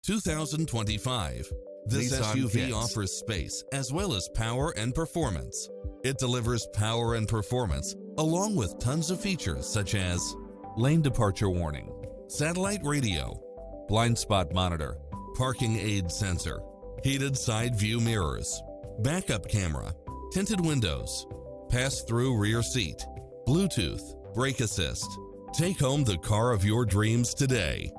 2025. This Nissan SUV Kicks. offers space as well as power and performance. It delivers power and performance along with tons of features such as lane departure warning, satellite radio, blind spot monitor, parking aid sensor, heated side view mirrors, backup camera, tinted windows, pass-through rear seat, Bluetooth, brake assist. Take home the car of your dreams today.